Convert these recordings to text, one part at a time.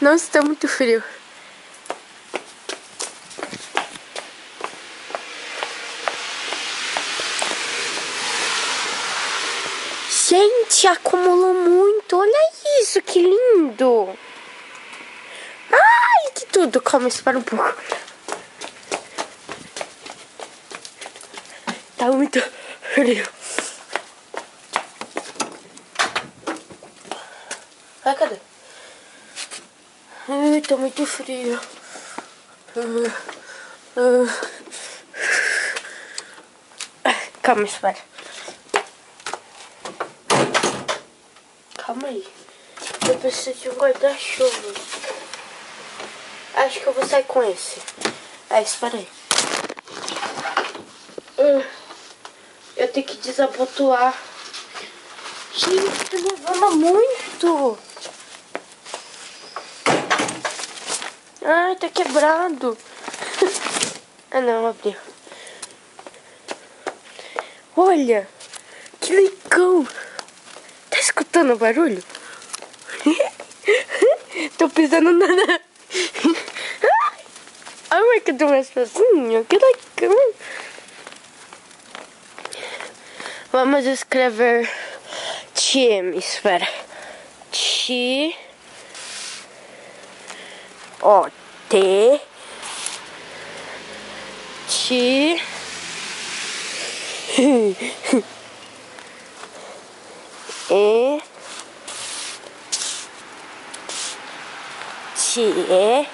Não está muito frio. Gente, acumulou muito. Olha isso, que lindo. Ai, que tudo. Calma, espera um pouco. Tá muito frio. Ai, cadê? Ai, tá muito frio. Calma, espera. Calma aí. Eu preciso de um guarda-chuva. Acho que eu vou sair com esse. Espera aí. Eu tenho que desabotoar. Gente, tá nevando muito. Ai, tá quebrado. Ah, não, abriu. Olha, que legal. Tá escutando o barulho? Tô pisando na... Ai, mas que deu mais sozinho. Que legal. Vamos escrever time. Espera. T. Ó, T. T. E. T.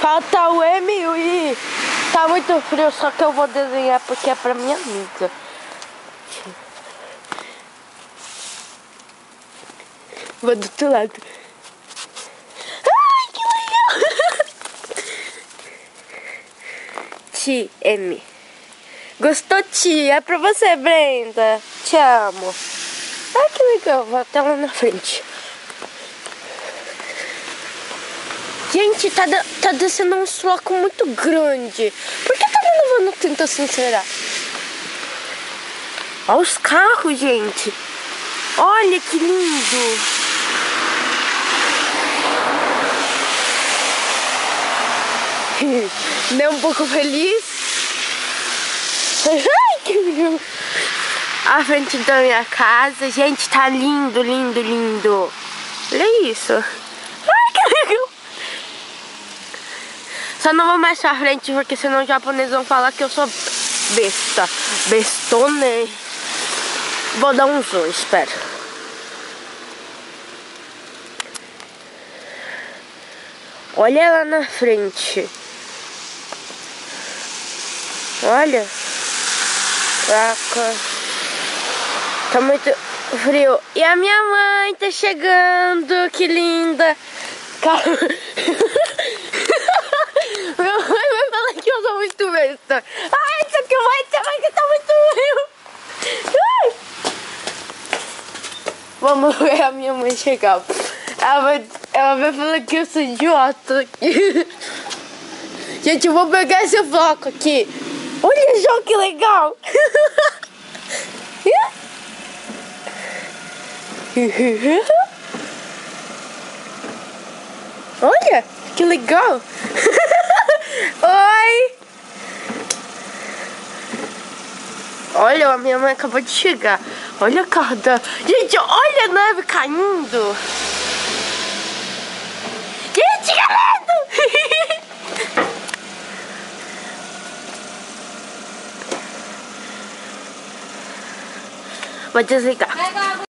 Falta o M e o I. Tá muito frio, só que eu vou desenhar porque é pra minha amiga. Vou do outro lado. Ai, que legal! Ti, M. Gostou, Ti? É pra você, Brenda. Te amo. Ai, que legal. Vou até lá na frente. Gente, tá descendo um floco muito grande. Por que tá levando tanto assim, será? Olha os carros, gente. Olha que lindo. Nem um pouco feliz. Ai, que lindo. A frente da minha casa. Gente, tá lindo, lindo, lindo. Olha isso. Ai, que legal. Só não vou mais pra frente, porque senão os japoneses vão falar que eu sou besta. Bestone. Vou dar um zoom, espera. Olha lá na frente. Olha. Caraca. Tá muito frio. E a minha mãe tá chegando. Que linda. Calma. Minha mãe vai falar que eu sou muito besta. Ai, isso aqui vai ter que tá muito frio. Ai. Vamos ver a minha mãe chegar. Ela vai falar que eu sou idiota. Gente, eu vou pegar esse floco aqui. Olha só que legal. Olha, que legal. Oi. Olha, a minha mãe acabou de chegar. Olha o carro da... Gente, olha a neve caindo. Gente, que lindo. Vou desligar.